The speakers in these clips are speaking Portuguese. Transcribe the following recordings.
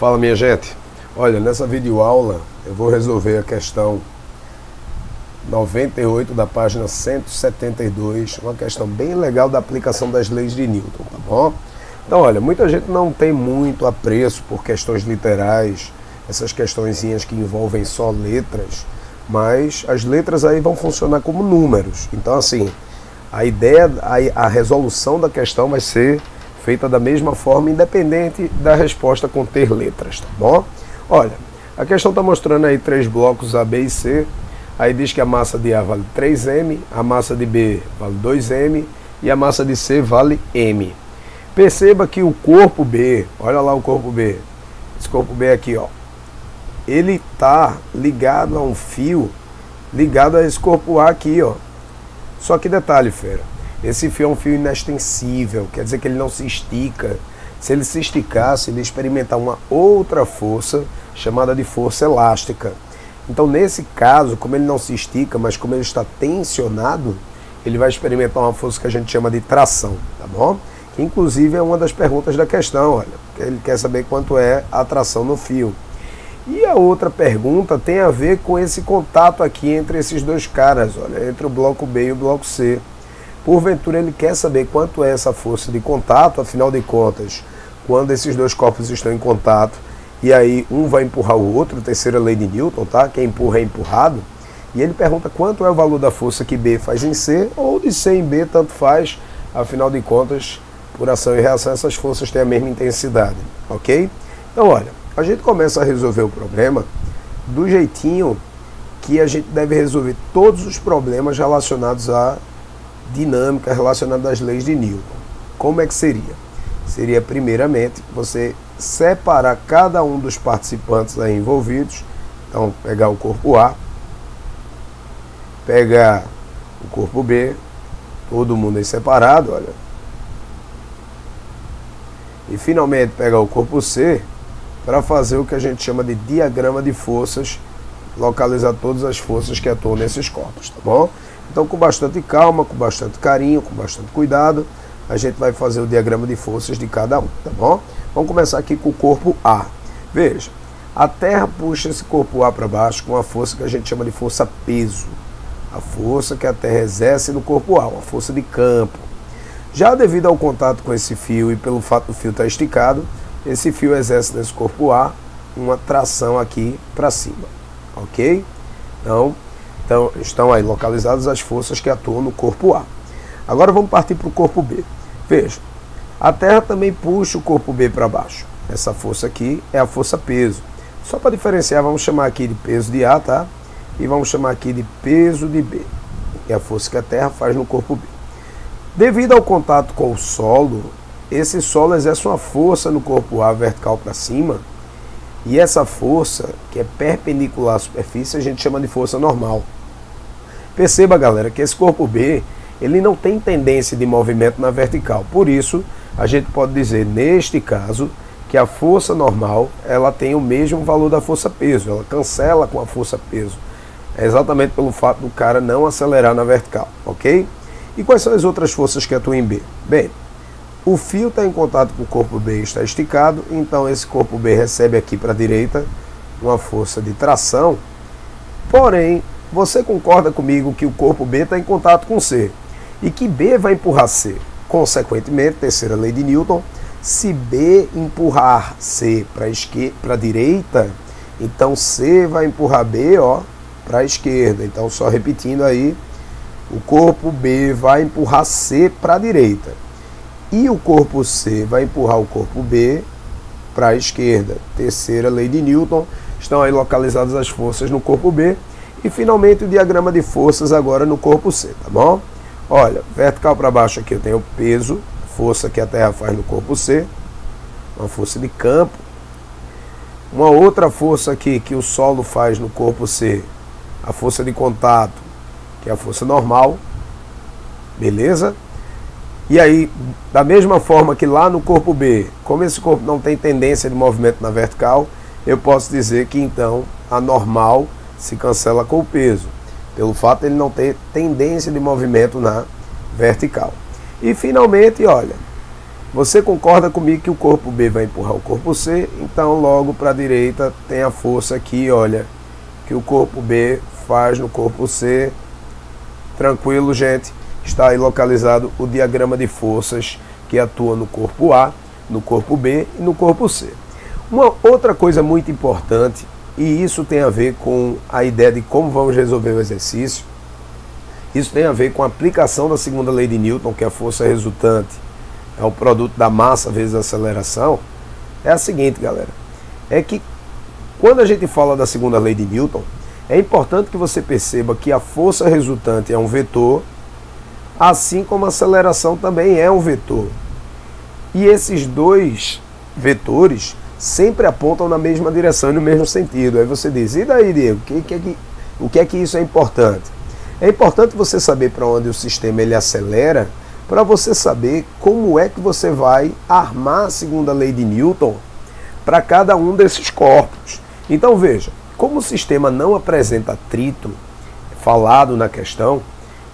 Fala, minha gente. Olha, nessa videoaula eu vou resolver a questão 98 da página 172, uma questão bem legal da aplicação das leis de Newton, tá bom? Então, olha, muita gente não tem muito apreço por questões literais, essas questõezinhas que envolvem só letras, mas as letras aí vão funcionar como números. Então, assim, a ideia, a resolução da questão vai ser feita da mesma forma, independente da resposta conter letras, tá bom? Olha, a questão está mostrando aí 3 blocos A, B e C. Aí diz que a massa de A vale 3m, a massa de B vale 2m e a massa de C vale m. Perceba que o corpo B, olha lá o corpo B, esse corpo B aqui, ó, ele está ligado a um fio, ligado a esse corpo A aqui, ó. Só que detalhe, fera, esse fio é um fio inextensível, quer dizer que ele não se estica. Se ele se esticasse, ele ia experimentar uma outra força, chamada de força elástica. Então, nesse caso, como ele não se estica, mas como ele está tensionado, ele vai experimentar uma força que a gente chama de tração, tá bom? Que, inclusive, é uma das perguntas da questão, olha. Ele quer saber quanto é a tração no fio. E a outra pergunta tem a ver com esse contato aqui entre esses dois caras, olha, entre o bloco B e o bloco C. Porventura, ele quer saber quanto é essa força de contato, afinal de contas, quando esses dois corpos estão em contato, e aí um vai empurrar o outro, terceira lei de Newton, tá? Quem empurra é empurrado. E ele pergunta quanto é o valor da força que B faz em C, ou de C em B, tanto faz, afinal de contas, por ação e reação, essas forças têm a mesma intensidade, ok? Então, olha, a gente começa a resolver o problema do jeitinho que a gente deve resolver todos os problemas relacionados à dinâmica, relacionados às leis de Newton. Como é que seria? Seria, primeiramente, você separar cada um dos participantes aí envolvidos. Então, pegar o corpo A, pegar o corpo B, todo mundo aí separado, olha. E, finalmente, pegar o corpo C para fazer o que a gente chama de diagrama de forças, localizar todas as forças que atuam nesses corpos, tá bom? Então, com bastante calma, com bastante carinho, com bastante cuidado, a gente vai fazer o diagrama de forças de cada um, tá bom? Vamos começar aqui com o corpo A. Veja, a Terra puxa esse corpo A para baixo com a força que a gente chama de força peso. A força que a Terra exerce no corpo A, uma força de campo. Já devido ao contato com esse fio e pelo fato do fio estar esticado, esse fio exerce nesse corpo A uma tração aqui para cima, ok? Então, estão aí localizadas as forças que atuam no corpo A. Agora vamos partir para o corpo B. Veja, a Terra também puxa o corpo B para baixo. Essa força aqui é a força peso. Só para diferenciar, vamos chamar aqui de peso de A, tá? E vamos chamar aqui de peso de B, que é a força que a Terra faz no corpo B. Devido ao contato com o solo, esse solo exerce uma força no corpo A vertical para cima, e essa força, que é perpendicular à superfície, a gente chama de força normal. Perceba, galera, que esse corpo B, ele não tem tendência de movimento na vertical. Por isso, a gente pode dizer, neste caso, que a força normal, ela tem o mesmo valor da força peso. Ela cancela com a força peso. É exatamente pelo fato do cara não acelerar na vertical, ok? E quais são as outras forças que atuam em B? Bem, o fio está em contato com o corpo B e está esticado, então esse corpo B recebe aqui para a direita uma força de tração. Porém, você concorda comigo que o corpo B está em contato com C e que B vai empurrar C? Consequentemente, terceira lei de Newton, se B empurrar C para a direita, então C vai empurrar B para a esquerda. Então, só repetindo aí, o corpo B vai empurrar C para a direita e o corpo C vai empurrar o corpo B para a esquerda. Terceira lei de Newton, estão aí localizadas as forças no corpo B. E finalmente o diagrama de forças agora no corpo C, tá bom? Olha, vertical para baixo aqui eu tenho o peso, força que a Terra faz no corpo C, uma força de campo. Uma outra força aqui que o solo faz no corpo C, a força de contato, que é a força normal, beleza? E aí, da mesma forma que lá no corpo B, como esse corpo não tem tendência de movimento na vertical, eu posso dizer que então a normal se cancela com o peso, pelo fato de ele não ter tendência de movimento na vertical. E finalmente, olha, Você concorda comigo que o corpo B vai empurrar o corpo C, então logo para a direita tem a força aqui, olha, que o corpo B faz no corpo C. Tranquilo, gente? Está aí localizado o diagrama de forças que atua no corpo A, no corpo B e no corpo C. Uma outra coisa muito importante, e isso tem a ver com a ideia de como vamos resolver o exercício, isso tem a ver com a aplicação da segunda lei de Newton, que é a força resultante é o produto da massa vezes a aceleração, é a seguinte, galera, é que quando a gente fala da segunda lei de Newton, é importante que você perceba que a força resultante é um vetor, assim como a aceleração também é um vetor. E esses dois vetores sempre apontam na mesma direção e no mesmo sentido. Aí você diz, e daí, Diego, o que é que isso é importante? É importante você saber para onde o sistema ele acelera, para você saber como é que você vai armar a segunda lei de Newton para cada um desses corpos. Então veja, como o sistema não apresenta atrito falado na questão,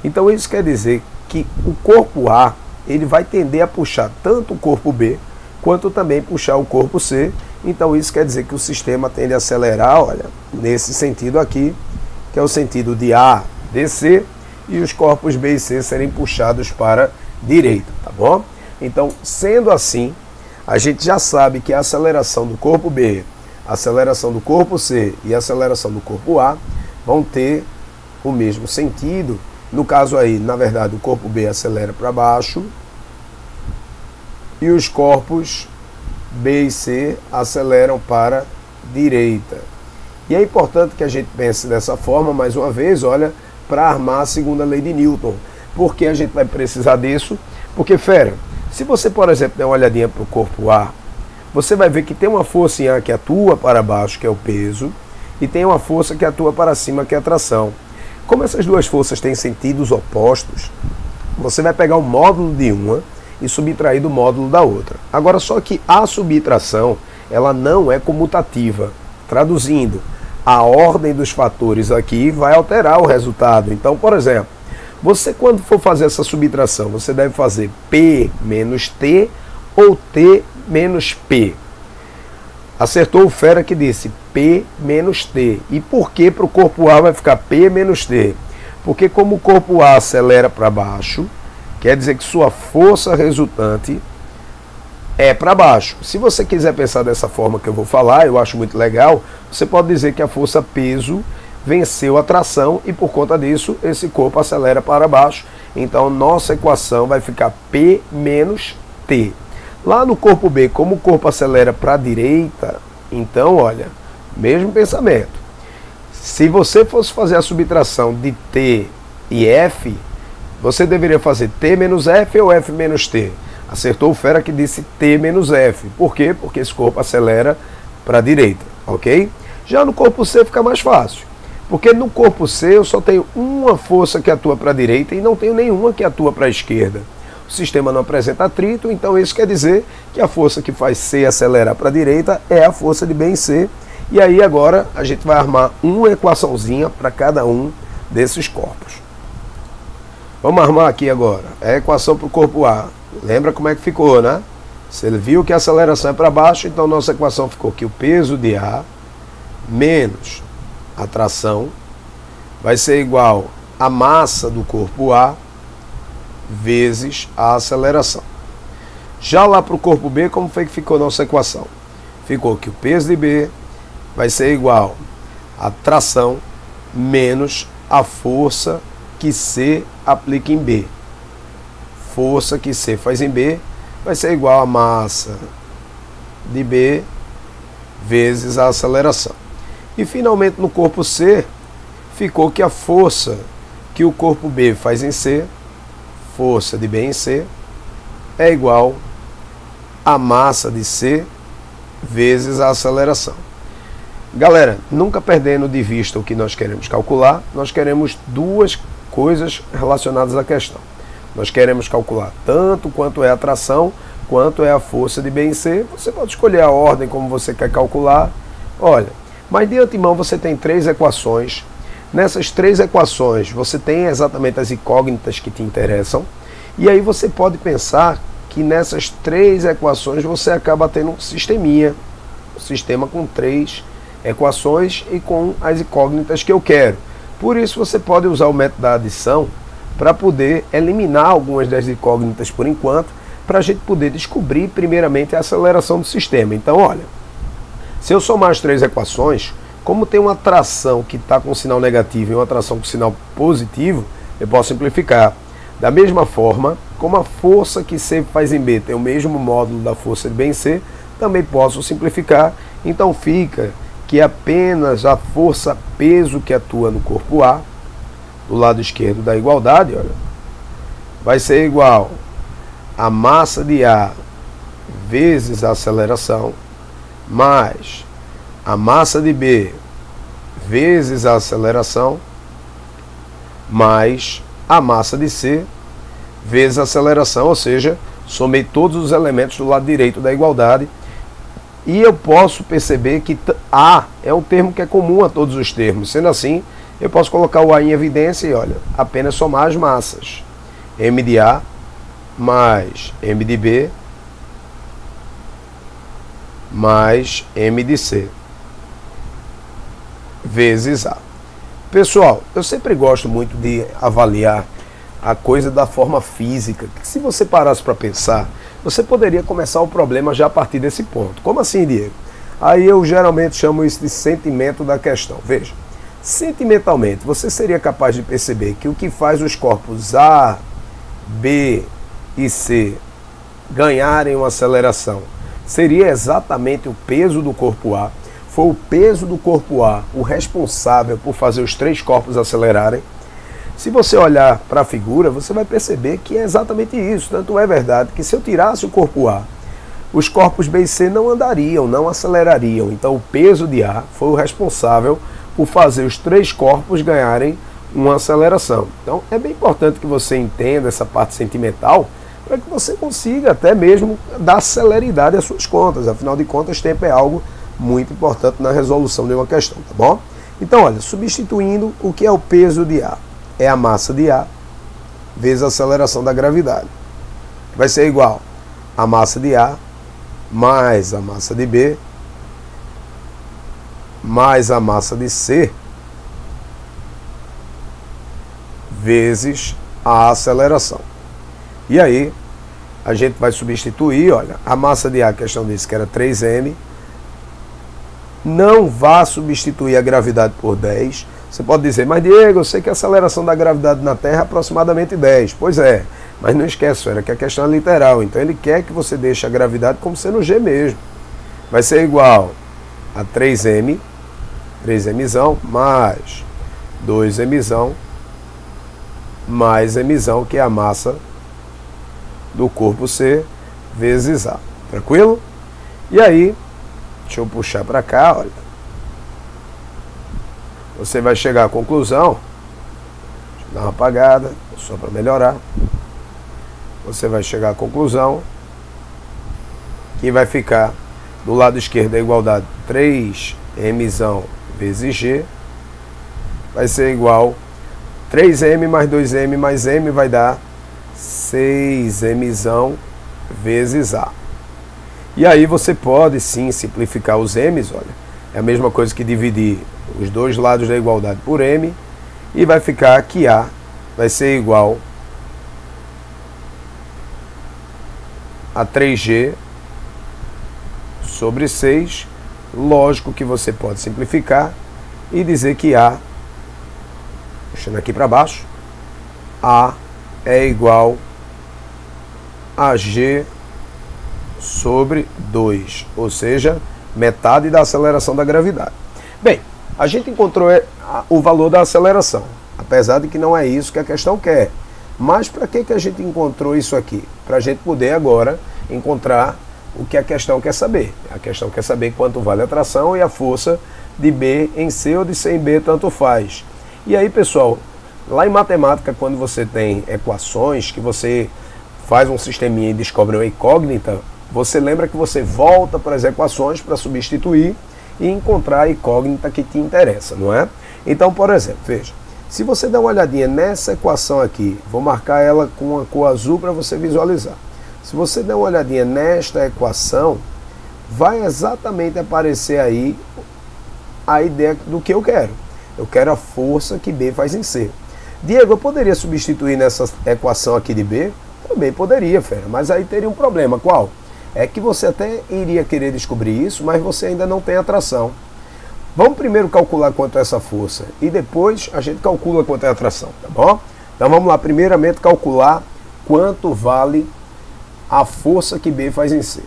então isso quer dizer que o corpo A ele vai tender a puxar tanto o corpo B quanto também puxar o corpo C. Então isso quer dizer que o sistema tende a acelerar, olha, nesse sentido aqui, que é o sentido de A descer e os corpos B e C serem puxados para a direita, tá bom? Então, sendo assim, a gente já sabe que a aceleração do corpo B, a aceleração do corpo C e a aceleração do corpo A vão ter o mesmo sentido. No caso aí, na verdade, o corpo B acelera para baixo e os corpos B e C aceleram para a direita. E é importante que a gente pense dessa forma, mais uma vez, olha, para armar a segunda lei de Newton. Por que a gente vai precisar disso? Porque, fera, se você, por exemplo, der uma olhadinha para o corpo A, você vai ver que tem uma força em A que atua para baixo, que é o peso, e tem uma força que atua para cima, que é a tração. Como essas duas forças têm sentidos opostos, você vai pegar o módulo de uma e subtrair do módulo da outra. Agora, só que a subtração, ela não é comutativa. Traduzindo, a ordem dos fatores aqui vai alterar o resultado. Então, por exemplo, você quando for fazer essa subtração, você deve fazer P menos T ou T menos P. Acertou o fera que disse P menos T. E por que para o corpo A vai ficar P menos T? Porque como o corpo A acelera para baixo, quer dizer que sua força resultante é para baixo. Se você quiser pensar dessa forma que eu vou falar, eu acho muito legal, você pode dizer que a força peso venceu a tração e por conta disso esse corpo acelera para baixo. Então nossa equação vai ficar P menos T. Lá no corpo B, como o corpo acelera para a direita, então olha, mesmo pensamento. Se você fosse fazer a subtração de T e F, você deveria fazer T menos F ou F menos T. Acertou o fera que disse T menos F. Por quê? Porque esse corpo acelera para a direita, ok? Já no corpo C fica mais fácil. Porque no corpo C eu só tenho uma força que atua para a direita e não tenho nenhuma que atua para a esquerda. O sistema não apresenta atrito, então isso quer dizer que a força que faz C acelerar para a direita é a força de B em C. E aí agora a gente vai armar uma equaçãozinha para cada um desses corpos. Vamos armar aqui agora a equação para o corpo A. Lembra como é que ficou, né? Se ele viu que a aceleração é para baixo, então nossa equação ficou que o peso de A menos a tração vai ser igual a massa do corpo A vezes a aceleração. Já lá para o corpo B, como foi que ficou nossa equação? Ficou que o peso de B vai ser igual a tração menos a força que C aplica em B. Força que C faz em B vai ser igual a massa de B vezes a aceleração. E finalmente no corpo C ficou que a força que o corpo B faz em C, força de B em C, é igual a massa de C vezes a aceleração. Galera, nunca perdendo de vista o que nós queremos calcular, nós queremos duas coisas relacionadas à questão. Nós queremos calcular tanto quanto é a tração, quanto é a força de B em C. Você pode escolher a ordem como você quer calcular. Olha, mas de antemão você tem três equações. Nessas três equações você tem exatamente as incógnitas que te interessam. E aí você pode pensar que nessas 3 equações você acaba tendo um sisteminha, um sistema com 3 equações e com as incógnitas que eu quero. Por isso você pode usar o método da adição para poder eliminar algumas das incógnitas por enquanto, para a gente poder descobrir primeiramente a aceleração do sistema. Então olha, se eu somar as 3 equações, como tem uma tração que está com sinal negativo e uma tração com sinal positivo, eu posso simplificar. Da mesma forma, como a força que C faz em B tem o mesmo módulo da força de B em C, também posso simplificar. Então fica que apenas a força peso que atua no corpo A, do lado esquerdo da igualdade, olha, vai ser igual a massa de A vezes a aceleração, mais a massa de B vezes a aceleração, mais a massa de C vezes a aceleração, ou seja, somei todos os elementos do lado direito da igualdade. E eu posso perceber que A é um termo que é comum a todos os termos. Sendo assim, eu posso colocar o A em evidência e, olha, apenas somar as massas. M de A mais M de B mais M de C vezes A. Pessoal, eu sempre gosto muito de avaliar a coisa da forma física. Que se você parasse para pensar, você poderia começar o problema já a partir desse ponto. Como assim, Diego? Aí eu geralmente chamo isso de sentimento da questão. Veja, sentimentalmente, você seria capaz de perceber que o que faz os corpos A, B e C ganharem uma aceleração seria exatamente o peso do corpo A. Foi o peso do corpo A o responsável por fazer os 3 corpos acelerarem. Se você olhar para a figura, você vai perceber que é exatamente isso. Tanto é verdade que se eu tirasse o corpo A, os corpos B e C não andariam, não acelerariam. Então o peso de A foi o responsável por fazer os 3 corpos ganharem uma aceleração. Então é bem importante que você entenda essa parte sentimental para que você consiga até mesmo dar celeridade às suas contas. Afinal de contas, tempo é algo muito importante na resolução de uma questão, tá bom? Então olha, substituindo, o que é o peso de A? É a massa de A vezes a aceleração da gravidade. Vai ser igual a massa de A mais a massa de B mais a massa de C vezes a aceleração. E aí, a gente vai substituir, olha, a massa de A, a questão disse que era 3m, não vá substituir a gravidade por 10. Você pode dizer, mas Diego, eu sei que a aceleração da gravidade na Terra é aproximadamente 10. Pois é, mas não esquece, era que a questão é literal. Então ele quer que você deixe a gravidade como sendo G mesmo. Vai ser igual a 3m, 3mzão, mais 2mzão, mais mzão, que é a massa do corpo C, vezes A. Tranquilo? E aí, deixa eu puxar para cá, olha. Você vai chegar à conclusão, deixa eu dar uma apagada, só para melhorar. Você vai chegar à conclusão que vai ficar do lado esquerdo da igualdade 3mzão vezes G vai ser igual 3m mais 2m mais m vai dar 6mzão vezes A. E aí você pode sim simplificar os m's, olha. É a mesma coisa que dividir os dois lados da igualdade por m e vai ficar que A vai ser igual a 3g sobre 6. Lógico que você pode simplificar e dizer que A, puxando aqui para baixo, A é igual a G sobre 2, ou seja, metade da aceleração da gravidade. Bem, a gente encontrou o valor da aceleração, apesar de que não é isso que a questão quer. Mas para que a gente encontrou isso aqui? Para a gente poder agora encontrar o que a questão quer saber. A questão quer saber quanto vale a tração e a força de B em C ou de C em B, tanto faz. E aí, pessoal, lá em matemática, quando você tem equações, que você faz um sisteminha e descobre uma incógnita, você lembra que você volta para as equações para substituir e encontrar a incógnita que te interessa, não é? Então, por exemplo, veja, se você dá uma olhadinha nessa equação aqui, vou marcar ela com uma cor azul para você visualizar. Se você der uma olhadinha nesta equação, vai exatamente aparecer aí a ideia do que eu quero. Eu quero a força que B faz em C. Diego, eu poderia substituir nessa equação aqui de B? Também poderia, fera, mas aí teria um problema. Qual? É que você até iria querer descobrir isso, mas você ainda não tem atração. Vamos primeiro calcular quanto é essa força e depois a gente calcula quanto é a atração, tá bom? Então vamos lá, primeiramente calcular quanto vale a força que B faz em C.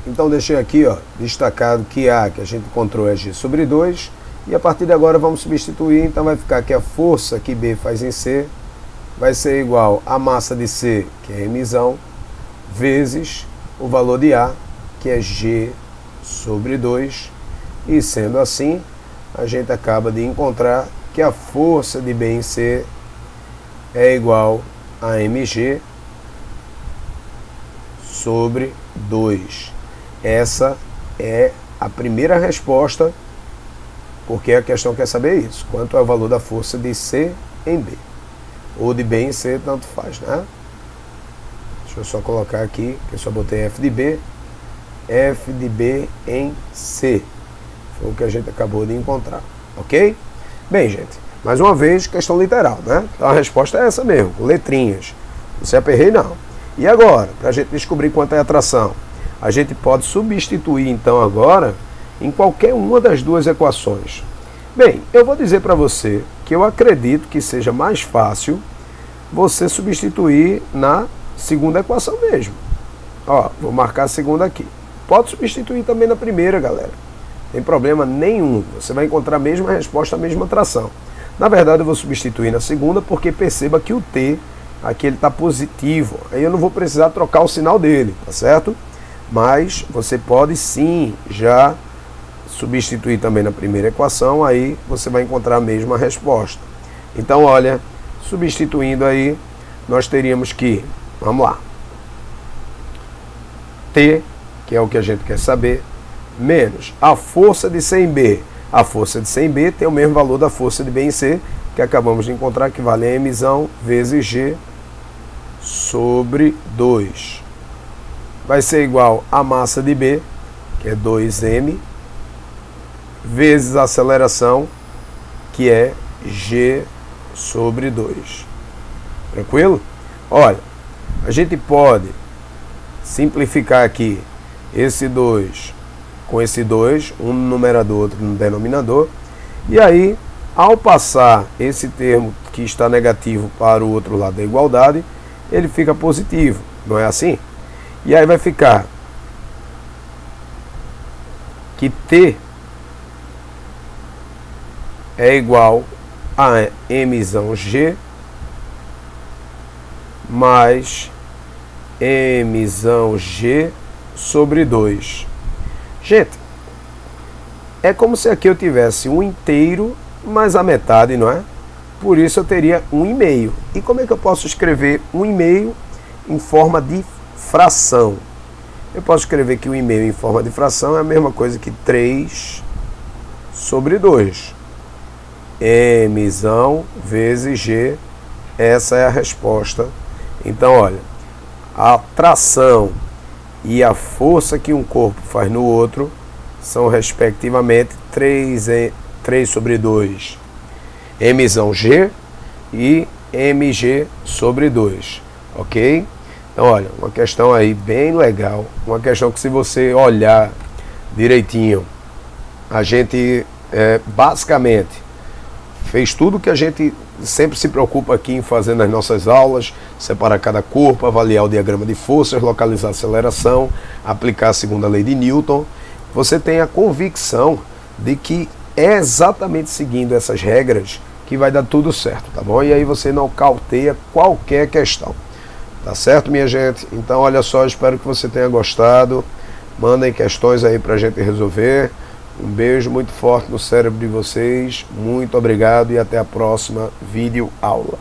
Então deixei aqui, ó, destacado que A que a gente encontrou é G sobre 2, e a partir de agora vamos substituir, então vai ficar que a força que B faz em C vai ser igual a massa de C, que é mzão, vezes o valor de A, que é G sobre 2, e sendo assim, a gente acaba de encontrar que a força de B em C é igual a mg sobre 2. Essa é a primeira resposta, porque a questão quer saber isso. Quanto é o valor da força de C em B? Ou de B em C, tanto faz, né? Deixa eu só colocar aqui, que eu só botei F de B. F de B em C. Foi o que a gente acabou de encontrar, ok? Bem, gente, mais uma vez, questão literal, né? Então a resposta é essa mesmo, com letrinhas. Não se aperrei, não. E agora, para a gente descobrir quanto é a atração? A gente pode substituir, então, agora, em qualquer uma das duas equações. Bem, eu vou dizer para você que eu acredito que seja mais fácil você substituir na segunda equação mesmo. Ó, vou marcar a segunda aqui. Pode substituir também na primeira, galera. Não tem problema nenhum. Você vai encontrar a mesma resposta, a mesma atração. Na verdade, eu vou substituir na segunda porque perceba que o T, aqui ele está positivo. Aí eu não vou precisar trocar o sinal dele, tá certo? Mas você pode sim já substituir também na primeira equação, aí você vai encontrar a mesma resposta. Então, olha, substituindo aí, nós teríamos que, vamos lá, T, que é o que a gente quer saber, menos a força de C em B. A força de C em B tem o mesmo valor da força de B em C, que acabamos de encontrar, que vale a mzão vezes G sobre 2. Vai ser igual a massa de B, que é 2m, vezes a aceleração, que é G sobre 2. Tranquilo? Olha, a gente pode simplificar aqui esse 2 com esse 2, um no numerador, outro no denominador, e aí, ao passar esse termo que está negativo para o outro lado da igualdade, ele fica positivo, não é assim? E aí vai ficar que T é igual a mzão G mais mzão G sobre 2. Gente, é como se aqui eu tivesse um inteiro mais a metade, não é? Por isso eu teria 1,5. E como é que eu posso escrever 1,5 em forma de fração? Eu posso escrever que 1,5 em forma de fração é a mesma coisa que 3 sobre 2. Mzão vezes G, essa é a resposta. Então, olha, a tração e a força que um corpo faz no outro são respectivamente 3 sobre 2 mzão G e mg sobre 2, ok? Então, olha, uma questão aí bem legal, uma questão que, se você olhar direitinho, a gente basicamente fez tudo que a gente sempre se preocupa aqui em fazer nas nossas aulas: separar cada corpo, avaliar o diagrama de forças, localizar a aceleração, aplicar a segunda lei de Newton. Você tem a convicção de que é exatamente seguindo essas regras que vai dar tudo certo, tá bom? E aí você não cauteia qualquer questão, tá certo, minha gente? Então, olha só, espero que você tenha gostado. Mandem questões aí pra gente resolver. Um beijo muito forte no cérebro de vocês. Muito obrigado e até a próxima vídeo aula.